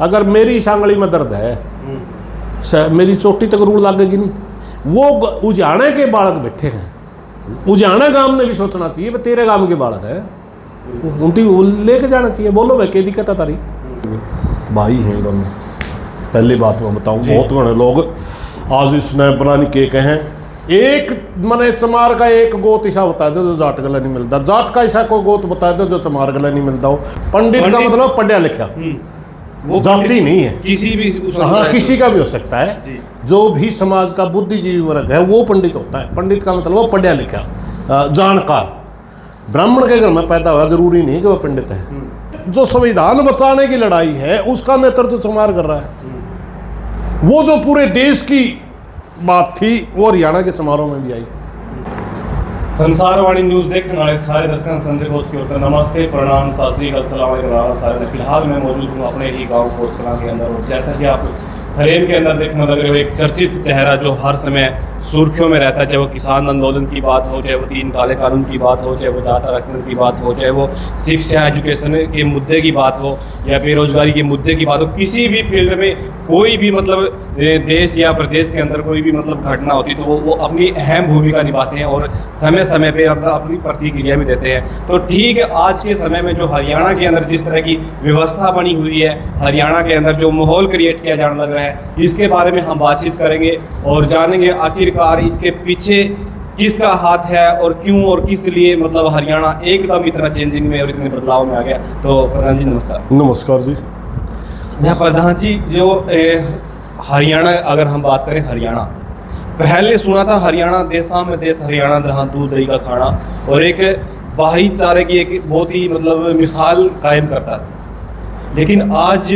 अगर मेरी सांगली में दर्द है, मेरी चोटी तक रूल लगेगी नहीं। वो उजाने के बालक बैठे हैं, उजाना गांव ने भी सोचना चाहिए भाई तेरे गांव के बालक है, उनकी लेके जाना चाहिए। बोलो भाई क्या दिक्कत है तारी? भाई हैं दोनों। पहली बात मैं बताऊँ, बहुत घने लोग आज इसने बनानी के कहें एक मने चमार का एक गोत ऐसा बता दो जो जाट गला नहीं मिलता, जाट का ऐसा कोई गोत बता दो जो चमार गला नहीं मिलता हो। पंडित का मतलब पढ़ा लिखा, वो जाति नहीं है, किसी भी, हाँ किसी का भी हो सकता है। जो भी समाज का बुद्धिजीवी वर्ग है वो पंडित होता है। पंडित का मतलब वो पढ़ा लिखा जानकार। ब्राह्मण के घर में पैदा हुआ जरूरी नहीं कि वह पंडित है। जो संविधान बचाने की लड़ाई है उसका नेतृत्व चमार कर रहा है। वो जो पूरे देश की बात थी वो हरियाणा के चमारों में भी आई। संसारवाणी न्यूज देखने वाले सारे दर्शकों संजय घोष की ओर से नमस्ते, प्रणाम, सत श्री अकाल, अस्सलाम वालेकुम। फिलहाल मैं मौजूद हूँ अपने ही गांव कोटकला के अंदर, और जैसा कि आप हरेम के अंदर देखने लग रहे हो, एक चर्चित चेहरा जो हर समय सुर्खियों में रहता है, चाहे वो किसान आंदोलन की बात हो, चाहे वो 3 काले कानून की बात हो, चाहे वो जाट आरक्षण की बात हो, चाहे वो शिक्षा एजुकेशन के मुद्दे की बात हो, या बेरोजगारी के मुद्दे की बात हो। किसी भी फील्ड में कोई भी मतलब देश या प्रदेश के अंदर कोई भी मतलब घटना होती तो वो अपनी अहम भूमिका निभाते हैं और समय समय पे अपनी प्रतिक्रिया भी देते हैं। तो ठीक आज के समय में जो हरियाणा के अंदर जिस तरह की व्यवस्था बनी हुई है, हरियाणा के अंदर जो माहौल क्रिएट किया जाने लग रहा है, इसके बारे में हम बातचीत करेंगे और जानेंगे आखिरकार इसके पीछे किसका हाथ है और क्यों और किस लिए मतलब हरियाणा एकदम इतना चेंजिंग में और इतने बदलाव में आ गया। तो प्रधान जी नमस्कार। नमस्कार जी। प्रधान जी, जो हरियाणा, अगर हम बात करें हरियाणा, पहले सुना था हरियाणा देशा में देश हरियाणा जहाँ दूध दही का खाना, और एक भाईचारे की एक बहुत ही मतलब मिसाल कायम करता था। लेकिन आज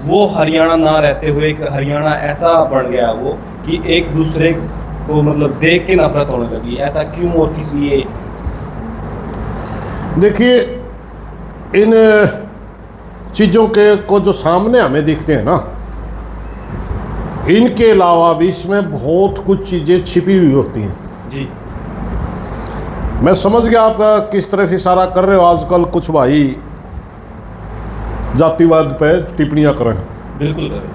वो हरियाणा ना रहते हुए एक हरियाणा ऐसा बढ़ गया वो कि एक दूसरे को मतलब देख के नफरत होने लगी। ऐसा क्यों और किस लिए? देखिए, इन चीज़ों के को जो सामने हमें दिखते हैं ना, इनके अलावा भी इसमें बहुत कुछ चीज़ें छिपी हुई होती हैं जी। मैं समझ गया आपका किस तरफ इशारा कर रहे हो। आजकल कुछ भाई जातिवाद पे टिप्पणियां कर रहे हैं, बिल्कुल करें,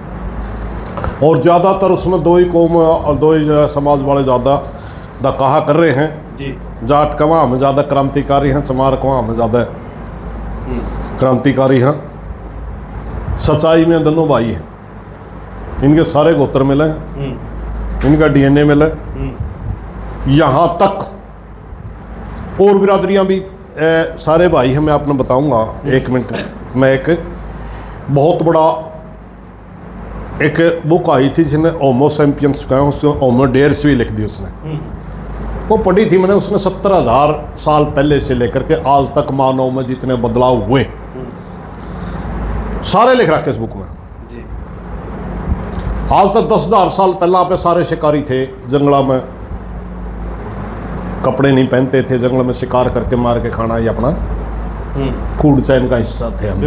और ज़्यादातर उसमें दो ही कौम और दो ही समाज वाले ज़्यादा कहा कर रहे हैं जी। जाट कवा में ज़्यादा क्रांतिकारी हैं, चमार कवा में ज़्यादा क्रांतिकारी हैं। सच्चाई में दोनों भाई हैं, इनके सारे गोत्र मिले हैं, इनका DNA मिला है। यहाँ तक और बिरादरियाँ भी सारे भाई हैं। मैं आपने बताऊँगा, 1 मिनट में एक बहुत बड़ा एक बुक आई थी जिसने होमो सैपियंस का, उसने होमो डेयर्स भी लिख दी उसने। वो पढ़ी थी मैंने, उसने 70,000 साल पहले से लेकर के आज तक मानव में जितने बदलाव हुए सारे लिख रखे इस बुक में। आज तक 10,000 साल पहला पे सारे शिकारी थे, जंगला में कपड़े नहीं पहनते थे, जंगल में शिकार करके मार के खाना ही अपना फूड चैन का हिस्सा थे हम।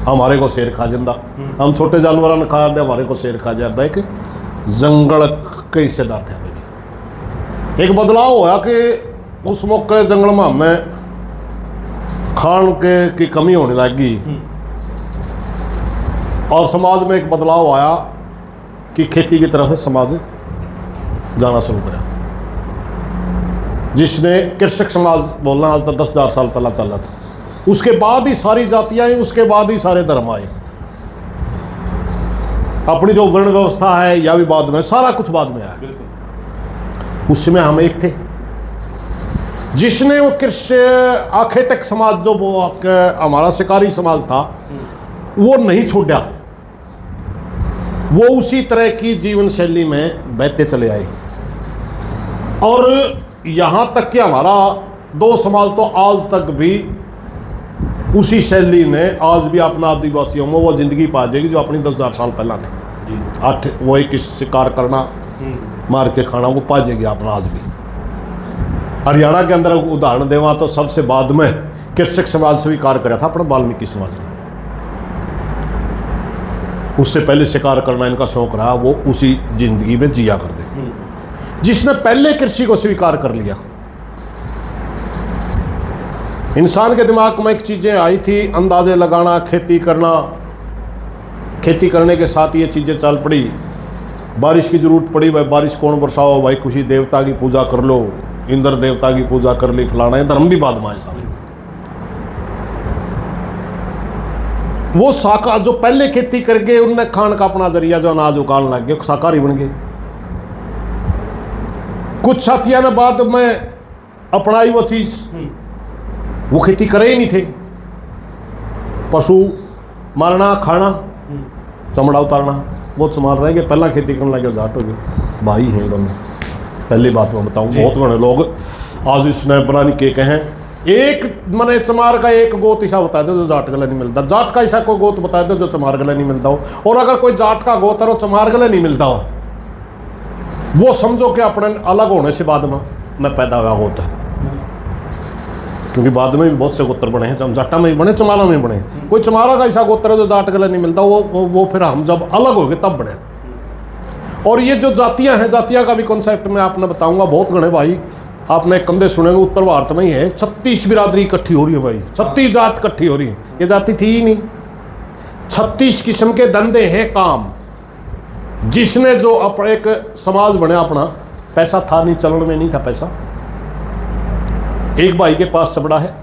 हमारे को शेर खा जाता, हम छोटे जानवर ने खा जाते, हमारे को शेर खा जाता। एक जंगल के हिस्सेदार थे हमें। एक बदलाव हुआ कि उस मौके जंगल में हमें खान के की कमी होने लगी, और समाज में एक बदलाव आया कि खेती की तरफ समाज जाना शुरू करा, जिसने कृषक समाज बोलना आज तक 10,000 साल पहला चल रहा था। उसके बाद ही सारी जातियां आई, उसके बाद ही सारे धर्म आए। अपनी जो वर्ण व्यवस्था है या भी बाद में, सारा कुछ बाद में आया। उसमें हम एक थे जिसने वो कृषि आखेटक समाज जो वो हमारा शिकारी समाज था वो नहीं छोड़ा, वो उसी तरह की जीवन शैली में बहते चले आए। और यहाँ तक कि हमारा 2 समाज तो आज तक भी उसी शैली में आज भी अपना आदिवासियों में वो जिंदगी पा जाएगी जो अपनी 10,000 साल पहला था। वो एक शिकार करना, मार के खाना, वो पा जाएगी अपना आज भी। हरियाणा के अंदर उदाहरण देवा तो सबसे बाद में कृषक समाज स्वीकार करा था अपना वाल्मीकि समाज ने। उससे पहले शिकार करना इनका शौक रहा, वो उसी जिंदगी में जिया कर दे। जिसने पहले कृषि को स्वीकार कर लिया, इंसान के दिमाग में एक चीजें आई थी, अंदाजे लगाना, खेती करना, खेती करने के साथ ये चीज़ें चल पड़ी। बारिश की जरूरत पड़ी, भाई बारिश कौन बरसाओ, भाई किसी देवता की पूजा कर लो, इंद्र देवता की पूजा कर ली, फलाना है, धर्म भी बाद में आए सारे। वो शाका जो पहले खेती करके उनने खान का अपना जरिया जो अनाज उगाने लग गए, शाकाहारी बन गए। कुछ साथियों ने बाद में अपनाई वो चीज, वो खेती करे ही नहीं थे। पशु मारना, खाना, चमड़ा उतारना, वो चमार रह गए। पहला खेती करने लगे जाट हो गए। भाई हैं दोनों। पहली बात मैं बताऊं, बहुत बड़े लोग आज इसने बनानी के कहें, एक मने चमार का एक गोत ऐसा बता दो जो जाट गला नहीं मिलता, जाट का ऐसा कोई गोत बता दो जो चमार गला नहीं मिलता हो। और अगर कोई जाट का गोत है और चमार गला नहीं मिलता हो, वो समझो कि अपने अलग होने से बाद में पैदा हुआ गोत है। क्योंकि बाद में भी बहुत से गोत्र बने हैं, जाटा में भी बने, चमारा में भी बने। कोई चमारा का ऐसा गोत्र है जो जाट गला नहीं मिलता, वो फिर हम जब अलग हो गए तब बने। और ये जो जातियां हैं, जातियां का भी कॉन्सेप्ट मैं आपने बताऊंगा। बहुत गणे भाई आपने कंधे सुनेंगे, उत्तर भारत में ही है 36 बिरादरी इकट्ठी हो रही है भाई, 36 जात इकट्ठी हो रही है। ये जाति थी ही नहीं। 36 किस्म के धंधे हैं, काम, जिसने जो एक समाज बने अपना। पैसा था नहीं, चलन में नहीं था पैसा। एक भाई के पास चपड़ा है,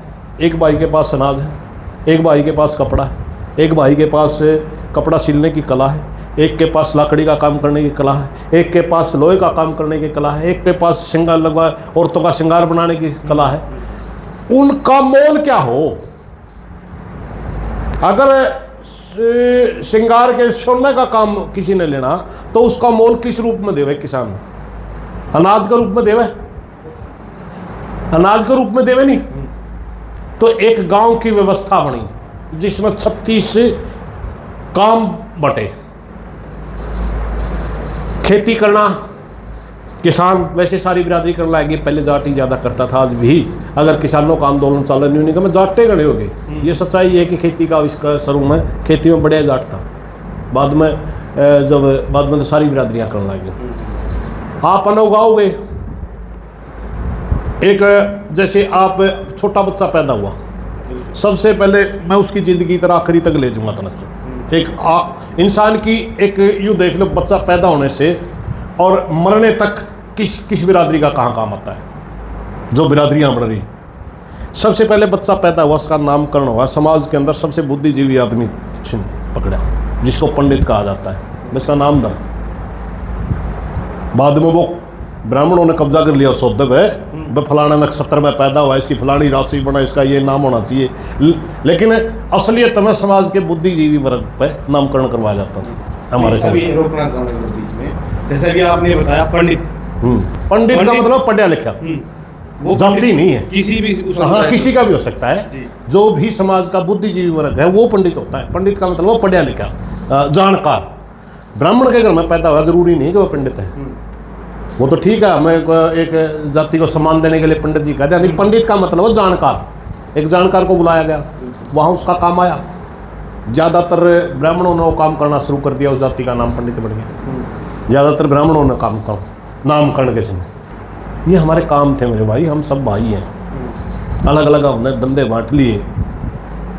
एक भाई के पास अनाज है, एक भाई के पास कपड़ा है, एक भाई के पास कपड़ा सिलने की कला है, एक के पास लकड़ी का काम करने की कला है, एक के पास लोहे का काम करने की कला है, एक के पास श्रृंगार लगवा औरतों का श्रृंगार बनाने की कला है। उनका मोल क्या हो? अगर श्रृंगार के सोने का काम किसी ने लेना तो उसका मोल किस रूप में देवे किसान? अनाज के रूप में देवे? अनाज के रूप में देवे नहीं। तो एक गांव की व्यवस्था बनी जिसमें 36 काम बटे। खेती करना, किसान वैसे सारी बिरादरी करने लगी। पहले जाट ही ज़्यादा करता था, आज भी अगर किसानों का आंदोलन चल रहा नहीं होने जाटे गड़े हो गए। ये सच्चाई है कि खेती का इसका शुरू में खेती में बढ़िया जाट था, बाद में तो सारी बिरादरियाँ करने लगी। आप अन्न उगाओगे, एक जैसे आप छोटा बच्चा पैदा हुआ, सबसे पहले मैं उसकी ज़िंदगी तरह आखिरी तक ले जाऊँगा तनक। एक इंसान की एक यूँ देख लो, बच्चा पैदा होने से और मरने तक किस बिरादरी का कहाँ काम आता है, जो बिरादरियाँ बन रही। सबसे पहले बच्चा पैदा हुआ, उसका नामकरण हुआ, समाज के अंदर सबसे बुद्धिजीवी आदमी पकड़ा जिसको पंडित कहा जाता है, जिसका नाम दर। बाद में वो ब्राह्मणों ने कब्जा कर लिया, सौदब है, वह फलाना नक्षत्र में पैदा हुआ, इसकी फलानी राशि बना, इसका ये नाम होना चाहिए। लेकिन असलियत में समाज के बुद्धिजीवी वर्ग पे नामकरण करवाया जाता था हमारे साथ। रोकना चाहूंगा बीच में, जैसे भी आपने बताया पंडित, पंडित का मतलब पढ़ा लिखा, वो जाति नहीं है, किसी भी हाँ किसी का भी हो सकता है। जो भी समाज का बुद्धिजीवी वर्ग है वो पंडित होता है। पंडित का मतलब वो पढ़ा लिखा, जानकार। ब्राह्मण के घर में पैदा हुआ जरूरी नहीं कि वो पंडित है। वो तो ठीक है, हमें एक जाति को सम्मान देने के लिए पंडित जी कहते हैं, नहीं, पंडित का मतलब वो जानकार। एक जानकार को बुलाया गया, वहाँ उसका काम आया। ज़्यादातर ब्राह्मणों ने वो काम करना शुरू कर दिया, उस जाति का नाम पंडित बन गया। ज़्यादातर ब्राह्मणों ने काम का नामकरण के समय। ये हमारे काम थे मेरे भाई, हम सब भाई हैं, अलग अलग हमने धंधे बांट लिए।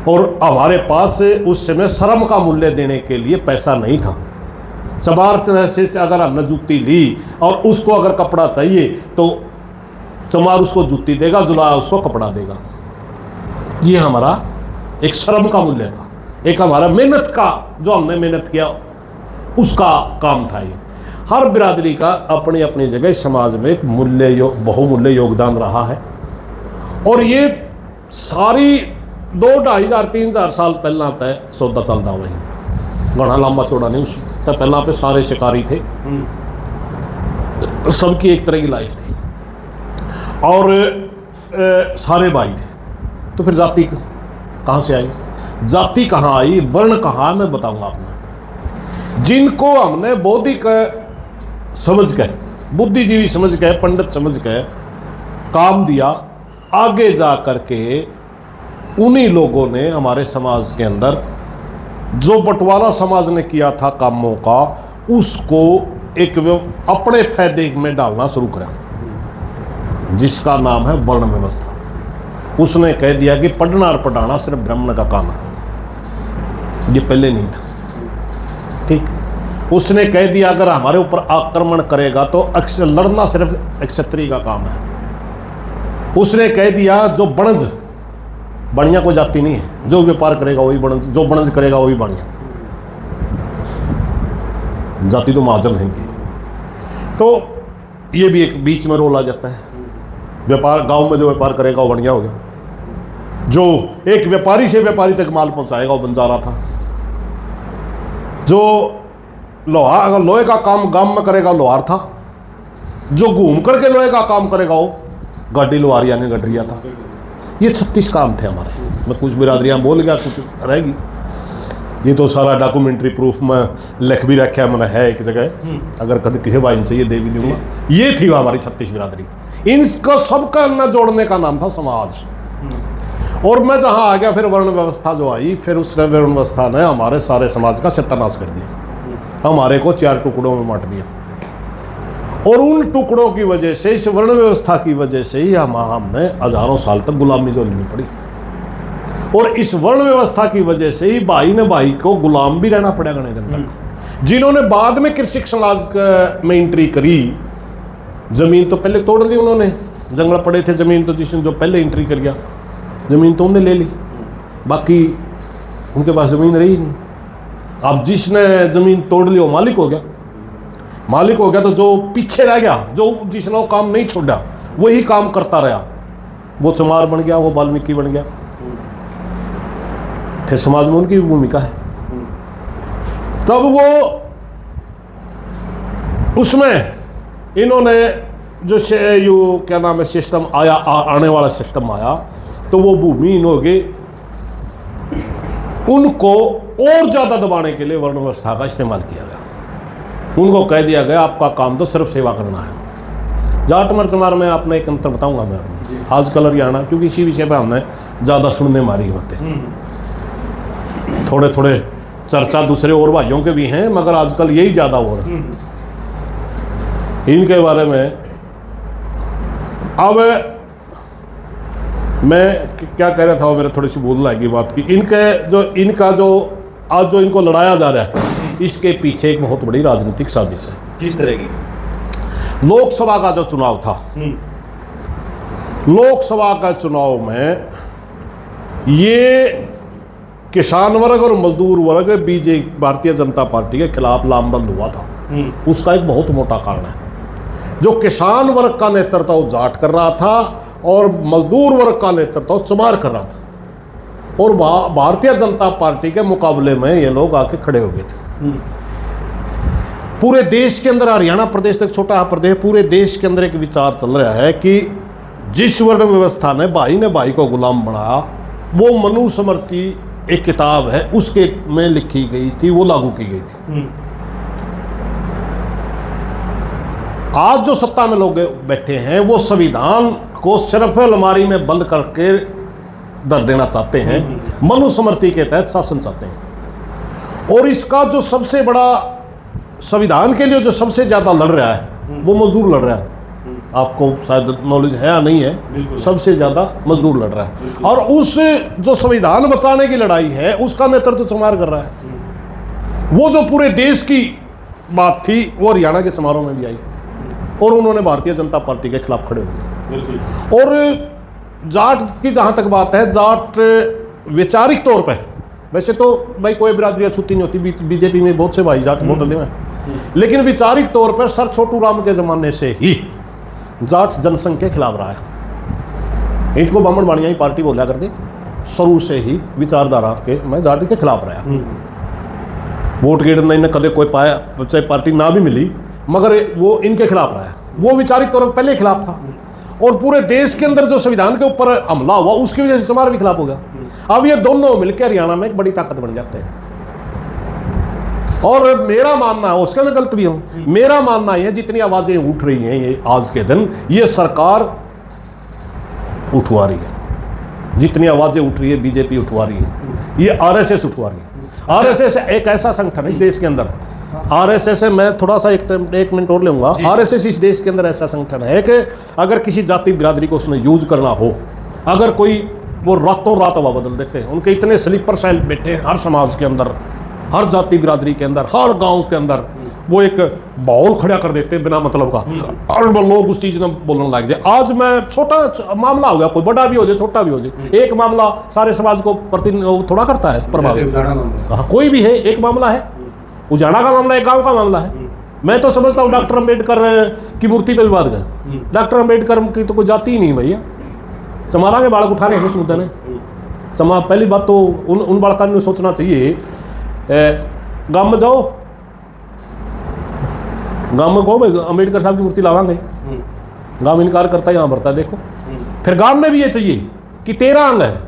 और हमारे पास उस समय श्रम का मूल्य देने के लिए पैसा नहीं था। चमार से अगर हमने जूती ली और उसको अगर कपड़ा चाहिए तो चमार उसको जूती देगा, जुलाहा उसको कपड़ा देगा। ये हमारा एक श्रम का मूल्य था, एक हमारा मेहनत का, जो हमने मेहनत किया उसका काम था। ये हर बिरादरी का अपनी अपनी जगह समाज में एक बहुमूल्य योगदान रहा है। और ये सारी 2-2,500-3,000 साल पहला तय सौदा चलता वही, घना लंबा चौड़ा नहीं। उस तक पहला पे सारे शिकारी थे, सबकी एक तरह की लाइफ थी और सारे भाई थे। तो फिर जाति कहाँ से आई, जाति कहाँ आई, वर्ण कहाँ, मैं बताऊंगा आपको। जिनको हमने बौद्धिक समझ के, बुद्धिजीवी समझ के, पंडित समझ के काम दिया, आगे जा करके उन्हीं लोगों ने हमारे समाज के अंदर जो बंटवारा समाज ने किया था कामों का, उसको एक अपने फायदे में डालना शुरू करा, जिसका नाम है वर्ण व्यवस्था। उसने कह दिया कि पढ़ना और पढ़ाना सिर्फ ब्राह्मण का काम है। ये पहले नहीं था। ठीक। उसने कह दिया अगर हमारे ऊपर आक्रमण करेगा तो लड़ना सिर्फ एक क्षत्रिय का काम है। उसने कह दिया जो बणज, बढ़िया कोई जाति नहीं है, जो व्यापार करेगा वही बणज, जो बणज करेगा वही बढ़िया, जाति तो महाजन है इनकी। तो ये भी एक बीच में रोल आ जाता है। व्यापार, गांव में जो व्यापार करेगा वो बढ़िया हो गया, जो एक व्यापारी से व्यापारी तक माल पहुंचाएगा वो बंजारा था, जो लोहे का काम गांव में करेगा लोहार था, जो घूम करके लोहे का काम करेगा वो गाड़ी लोहार यानी गडरिया था। ये 36 काम थे हमारे। मैं कुछ बिरादरियाँ बोल गया, कुछ रहेगी, ये तो सारा डॉक्यूमेंट्री प्रूफ में लिख भी रखा है मैंने, है एक जगह, अगर कभी किसी भाई चाहिए दे भी दूंगा। ये थी हमारी 36 बिरादरी। इनका सबका न जोड़ने का नाम था समाज। और मैं जहाँ आ गया फिर वर्ण व्यवस्था जो आई, फिर उस वर्ण व्यवस्था ने हमारे सारे समाज का सत्यानाश कर दिया, हमारे को 4 टुकड़ों में बांट दिया। और उन टुकड़ों की वजह से, इस वर्ण व्यवस्था की वजह से ही हमने हजारों साल तक गुलामी जो लेनी पड़ी। और इस वर्ण व्यवस्था की वजह से ही भाई ने भाई को गुलाम भी रहना पड़ा घने दिन तक। जिन्होंने बाद में कृषि समाज में एंट्री करी, जमीन तो पहले तोड़ दी उन्होंने, जंगल पड़े थे जमीन, तो जिसने जो पहले एंट्री कर गया जमीन तो उन्हें ले ली, बाकी उनके पास जमीन रही नहीं। अब जिसने जमीन तोड़ ली वो मालिक हो गया, मालिक हो गया, तो जो पीछे रह गया, जो जिसने वो काम नहीं छोड़ा वही काम करता रहा, वो चमार बन गया, वो वाल्मीकि बन गया। फिर समाज में उनकी भूमिका है। तब वो उसमें इन्होंने जो क्या नाम है सिस्टम आया, आने वाला सिस्टम आया, तो वो भूमि इन्होंने उनको और ज्यादा दबाने के लिए वर्ण व्यवस्था का इस्तेमाल किया गया। उनको कह दिया गया आपका काम तो सिर्फ सेवा करना है। जाट मर चमार में आपने एक अंतर बताऊंगा मैं आजकल हरियाणा, क्योंकि इसी विषय पर हमने ज़्यादा सुनने मारी बातें, थोड़े थोड़े चर्चा दूसरे और भाइयों के भी हैं, मगर आजकल यही ज़्यादा हो रहा है इनके बारे में। अब मैं क्या कह रहा था, वो मेरे थोड़ी सी भूल लाएगी बात की। इनका जो आज जो इनको लड़ाया जा रहा है, इसके पीछे एक बहुत बड़ी राजनीतिक साजिश है। किस तरह की? लोकसभा का जो चुनाव था, लोकसभा का चुनाव में ये किसान वर्ग और मजदूर वर्ग बीजेपी भारतीय जनता पार्टी के खिलाफ लामबंद हुआ था। उसका एक बहुत मोटा कारण है, जो किसान वर्ग का नेतृत्व वो जाट कर रहा था और मजदूर वर्ग का नेतृत्व चमार कर रहा था, और भारतीय जनता पार्टी के मुकाबले में ये लोग आके खड़े हो गए थे। पूरे देश के अंदर, हरियाणा प्रदेश तक छोटा प्रदेश, पूरे देश के अंदर एक विचार चल रहा है कि जिस वर्ण व्यवस्था ने भाई को गुलाम बनाया, वो मनुस्मृति एक किताब है उसके में लिखी गई थी, वो लागू की गई थी। आज जो सत्ता में लोग बैठे हैं वो संविधान को सिर्फ अलमारी में बंद करके धर देना चाहते हैं, मनुस्मृति के तहत शासन चाहते हैं। और इसका जो सबसे बड़ा, संविधान के लिए जो सबसे ज्यादा लड़ रहा है वो मजदूर लड़ रहा है। आपको शायद नॉलेज है या नहीं है, सबसे ज्यादा मजदूर लड़ रहा है। और उस जो संविधान बचाने की लड़ाई है उसका नेतृत्व चमार कर रहा है। वो जो पूरे देश की बात थी वो हरियाणा के चमारों में भी आई, और उन्होंने भारतीय जनता पार्टी के खिलाफ खड़े हुए। और जाट की जहाँ तक बात है, जाट वैचारिक तौर पे, वैसे तो भाई कोई बिरादरी छुट्टी नहीं होती, बीजेपी में बहुत से भाई जाट वोट देते हैं, लेकिन वैचारिक तौर पर सर छोटू राम के ज़माने से ही जाट जनसंघ के खिलाफ रहा है। इनको बामण बाणिया ही पार्टी बोला करते, शुरू से ही विचारधारा के मैं जाट के खिलाफ रहा। वोट गिरने ने कदे कोई पाया, चाहे पार्टी ना भी मिली, मगर वो इनके खिलाफ रहा है। वो वैचारिक तौर पर पहले खिलाफ था, और पूरे देश के अंदर जो संविधान के ऊपर हमला हुआ उसकी वजह से चमार भी खिलाफ हो गया। अब ये दोनों मिलकर हरियाणा में एक बड़ी ताकत बन जाते हैं। और मेरा मानना है, उसका मैं गलत भी हूं, मेरा मानना है जितनी आवाजें उठ रही हैं ये आज के दिन, ये सरकार उठवा रही है। जितनी आवाजें उठ रही है बीजेपी उठवा रही है, ये आरएसएस उठवा रही है। आरएसएस एक ऐसा संगठन है इस देश के अंदर, आरएसएस है, मैं थोड़ा सा एक मिनट और लूंगा। आरएसएस इस देश के अंदर ऐसा संगठन है कि अगर किसी जाति बिरादरी को उसने यूज करना हो, अगर कोई, वो रातों रात हवा बदल देते हैं। उनके इतने स्लीपर सेल बैठे हर समाज के अंदर, हर जाति बिरादरी के अंदर, हर गांव के अंदर वो एक माहौल खड़ा कर देते हैं बिना मतलब का, और वो लोग उस चीज़ में बोलने लग जाए। आज मैं छोटा मामला हो गया, कोई बड़ा भी हो जाए छोटा भी हो जाए, एक मामला सारे समाज को प्रति थोड़ा करता है प्रभावित। हाँ, कोई भी है, एक मामला है, उजाड़ा का मामला एक गाँव का मामला है। मैं तो समझता हूँ डॉक्टर अम्बेडकर की मूर्ति पर विवाद गए, डॉक्टर अम्बेडकर की तो कोई जाति ही नहीं भैया, चमारा के बालक उठाने उस मुद्दे ने समा। पहली बात तो उन बालकों ने सोचना चाहिए, गांव में जाओ, गांव में कहो भाई अम्बेडकर साहब की मूर्ति लावांगे, गांव इनकार करता है, यहाँ भरता है, देखो। फिर गांव में भी ये चाहिए कि तेरा अंग है,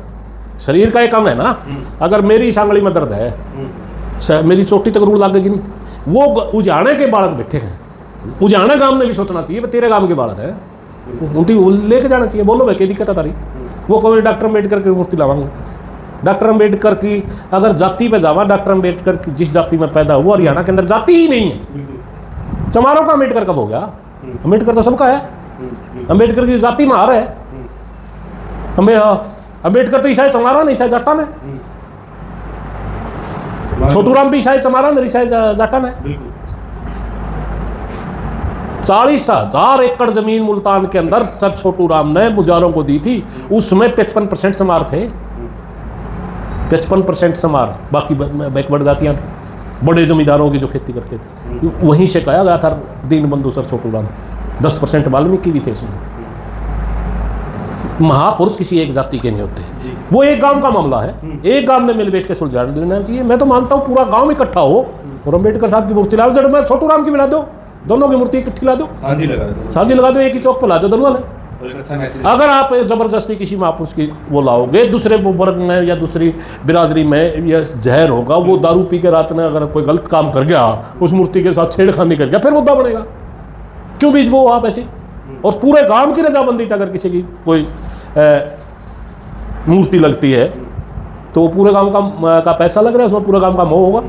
शरीर का एक अंग है ना, अगर मेरी सांगली में दर्द है, मेरी चोटी तक रूढ़ लागेगी नहीं, वो उजाड़े के बालक बैठे हैं, उजाड़े गांव ने भी सोचना चाहिए तेरे गांव के बालक है, उनकी लेके जाना चाहिए। बोलो भाई क्या दिक्कत है तारी, वो कभी डॉक्टर अम्बेडकर की मूर्ति लावांगे। डॉक्टर अम्बेडकर की अगर जाति पे जावा, डॉक्टर अम्बेडकर की जिस जाति में पैदा हुआ हरियाणा के अंदर जाति ही नहीं है। चमारों का अम्बेडकर कब हो गया? अम्बेडकर तो सबका है, अम्बेडकर की जाति में आ रहा है। अम्बेडकर तो ईसाई चमारा नहीं, ईसाई जाटा ने, छोटू राम भी ईसाई चमारा नहीं, ईसाई जाटा ने। 40,000 एकड़ जमीन मुल्तान के अंदर सर छोटू राम ने मुजारों को दी थी, उसमें 55% समार थे, 55% समार, बाकी बैकवर्ड जातियां थी, बड़े जमींदारों की जो खेती करते थे। वहीं से कहा गया था दीन बंधु सर छोटू राम, 10% वाल्मीकि भी थे इसमें। महापुरुष किसी एक जाति के नहीं होते, वो एक गांव का मामला है, एक गांव में मिल बैठ के सुलझा लेना चाहिए। मैं तो मानता हूँ पूरा गांव इकट्ठा हो और अम्बेडकर साहब की मूर्ति लाओ, जड़ में छोटू राम की मिला दो, दोनों की मूर्ति इकट्ठी ला दो, साझी लगा दो, एक ही चौक पर ला दो दोनों वाले। अगर आप जबरदस्ती किसी महापुरुष की वो लाओगे, दूसरे वर्ग में या दूसरी बिरादरी में यह जहर होगा, वो दारू पी के रात में अगर कोई गलत काम कर गया, उस मूर्ति के साथ छेड़खानी कर गया, फिर मुद्दा बनेगा। क्यों बीच वो आप ऐसी, और पूरे गांव की रजामंदी अगर किसी की कोई मूर्ति लगती है तो पूरे गांव का पैसा लग रहा है, उसमें पूरे गांव का मोह होगा।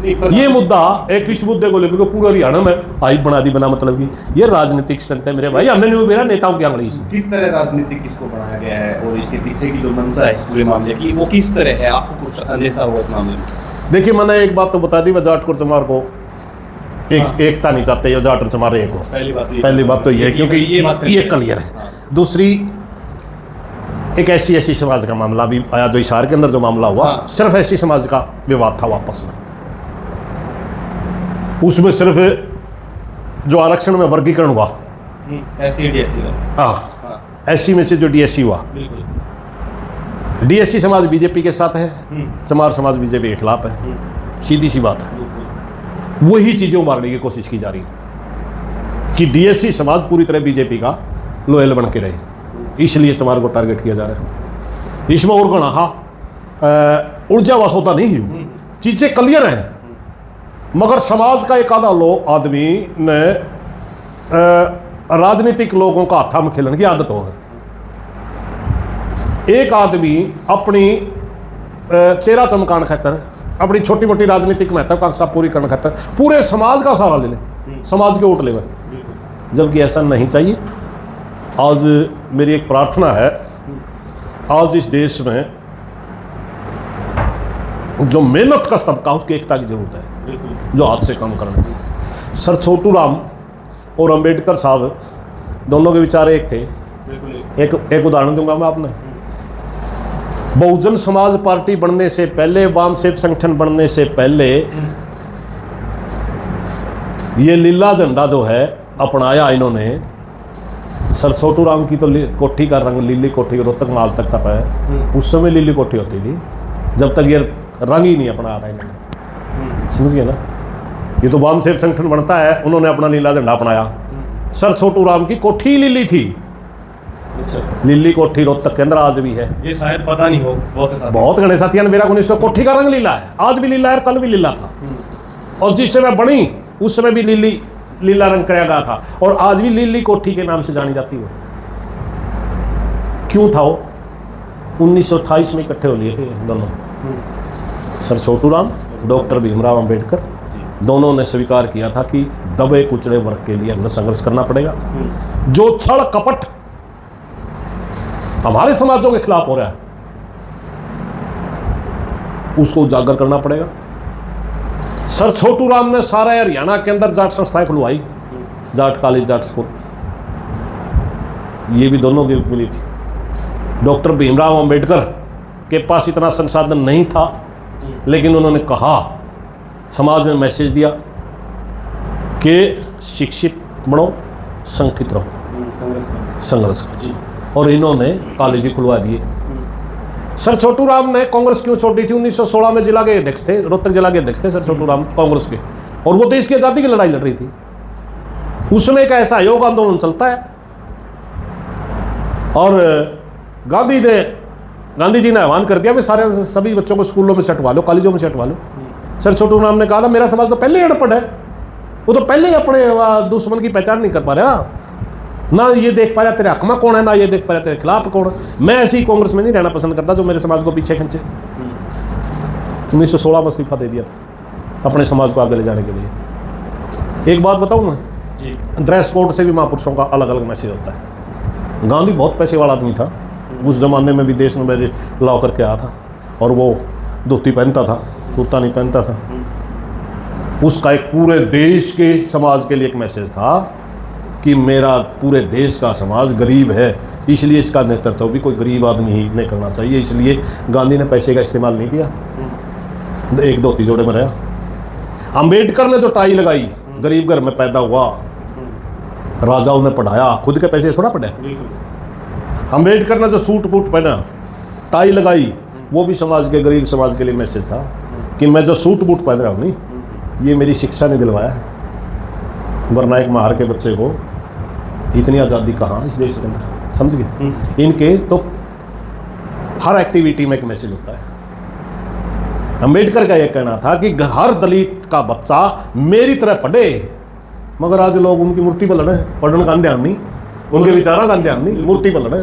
ये मुद्दा एक इस मुद्दे को लेकर पूरा हरियाणा में हाइप बना दी, बना मतलब कि ये राजनीतिक स्टंट है मेरे भाई, हमने नहीं मेरा नेताओं की आंगली। किस तरह राजनीतिक किसको बनाया गया है और इसके पीछे की जो मंशा है इस पूरे मामले की, वो किस तरह है, आपको कुछ अंदेशा हुआ इस मामले में? देखिए मैंने एक बात तो बता दी, जाट और चमार को एकता नहीं चाहते, ये जाट और चमार एक हो। पहली बात तो ये है, क्योंकि ये क्लियर है। दूसरी, एक SC समाज का मामला भी आया, जो हिसार के अंदर जो मामला हुआ, सिर्फ SC समाज का विवाद था वापस में। उसमें सिर्फ जो आरक्षण में वर्गीकरण हुआ, SC में से जो DSC हुआ, DSC समाज बीजेपी के साथ है, चमार समाज बीजेपी के खिलाफ है, सीधी सी बात है। वही चीजें उभारने की कोशिश की जा रही है कि DSC समाज पूरी तरह बीजेपी का लोयल बन के रहे, इसलिए चमार को टारगेट किया जा रहा है। इसमें और गणा ऊर्जावास होता नहीं है, चीजें क्लियर हैं, मगर समाज का एक आधा आदमी ने राजनीतिक लोगों का हाथा में खेलने की आदत हो है। एक आदमी अपनी चेहरा चमकान खातर, अपनी छोटी मोटी राजनीतिक महत्वाकांक्षा पूरी करने खातर पूरे समाज का सहारा ले ले, समाज के वोट ले, जबकि ऐसा नहीं चाहिए। आज मेरी एक प्रार्थना है, आज इस देश में जो मेहनत का तबका, उसकी एकता की जरूरत है, जो हाथ से काम करने। सर छोटू राम और अंबेडकर साहब दोनों के विचार एक थे। एक उदाहरण दूंगा मैं आपने, बहुजन समाज पार्टी बनने से पहले, वाम सेव संगठन बनने से पहले, ये लीला झंडा जो है अपनाया इन्होंने। सर छोटू राम की तो कोठी का रंग लीली कोठी, रोहतक माल तक था, उस समय लीली कोठी होती थी, जब तक ये रंग ही नहीं अपना था इन्होंने, समझिए ना। ये तो वाम सेव संगठन बनता है, उन्होंने अपना नीला झंडा अपनाया। सर छोटू राम की कोठी लीली थी, लीली कोठी रोहतक के अंदर आज भी है, ये शायद पता नहीं हो बहुत घने साथियों ने मेरा को, इसका कोठी का रंग लीला है, आज भी लीला है, कल भी लीला था, और जिस समय बनी उस समय भी लीला रंग कराया गया था, और आज भी लीली कोठी के नाम से जानी जाती है। क्यों था वो? 1928 में इकट्ठे हो लिए थे दोनों, सर छोटू राम, डॉक्टर भीमराव अंबेडकर, दोनों ने स्वीकार किया था कि दबे कुचले वर्ग के लिए हमें संघर्ष करना पड़ेगा। जो छल कपट हमारे समाजों के खिलाफ हो रहा है, उसको उजागर करना पड़ेगा। सर छोटू राम ने सारा हरियाणा के अंदर जाट संस्थाएं खुलवाई, जाट कॉलेज, जाट स्कूल, ये भी दोनों की मिली थी। डॉक्टर भीमराव अंबेडकर के पास इतना संसाधन नहीं था, लेकिन उन्होंने कहा, समाज में मैसेज दिया कि शिक्षित बनो, संगठित रहो, संघर्ष करो, और इन्होंने कॉलेज ही खुलवा दिए। सर छोटू राम ने कांग्रेस क्यों छोड़ी थी? 1916 में जिला के अध्यक्ष थे, रोहतक जिला के अध्यक्ष थे सर छोटू राम कांग्रेस के, और वो देश की आज़ादी की लड़ाई लड़ रही थी। उसमें एक ऐसा योग आंदोलन चलता है, और गांधी जी ने आह्वान कर दिया भी सभी बच्चों को स्कूलों में से हटवा लो, कॉलेजों में से हटवा लो। सर छोटू राम ने कहा था, मेरा समाज तो पहले ही अनपढ़ है, वो तो पहले ही अपने दुश्मन की पहचान नहीं कर पा रहा, ना ये देख पा रहा तेरे हक में कौन है, ना ये देख पा रहा तेरे खिलाफ कौन है। मैं ऐसी कांग्रेस में नहीं रहना पसंद करता जो मेरे समाज को पीछे खींचे। 1916 में इस्तीफा दे दिया था अपने समाज को आगे ले जाने के लिए। एक बात बताऊँ मैं, ड्रेस कोड से भी महापुरुषों का अलग अलग मैसेज होता है। गांधी बहुत पैसे वाला आदमी था, उस जमाने में विदेश में मेरे लॉ करके आया था, और वो धोती पहनता था, कुर्ता नहीं पहनता था। उसका एक पूरे देश के समाज के लिए एक मैसेज था कि मेरा पूरे देश का समाज गरीब है, इसलिए इसका नेतृत्व भी कोई गरीब आदमी ही नहीं करना चाहिए। इसलिए गांधी ने पैसे का इस्तेमाल नहीं किया, एक धोती जोड़े में रहा। अंबेडकर ने जो टाई लगाई, गरीब घर में पैदा हुआ, राजाओं ने पढ़ाया, खुद के पैसे थोड़ा पढ़े। अंबेडकर ने जो सूट बूट पहना, टाई लगाई, वो भी समाज के, गरीब समाज के लिए मैसेज था कि मैं जो सूट बूट पहन रहा हूँ नहीं, ये मेरी शिक्षा ने दिलवाया है, वरना एक मार के बच्चे को इतनी आज़ादी कहाँ इस देश के अंदर, समझ गए। इनके तो हर एक्टिविटी में एक मैसेज होता है। अंबेडकर का यह कहना था कि हर दलित का बच्चा मेरी तरह पढ़े, मगर आज लोग उनकी मूर्ति पर लड़े, पढ़ने का ध्यान नहीं, उनके विचारों का ध्यान नहीं, मूर्ति पर लड़े।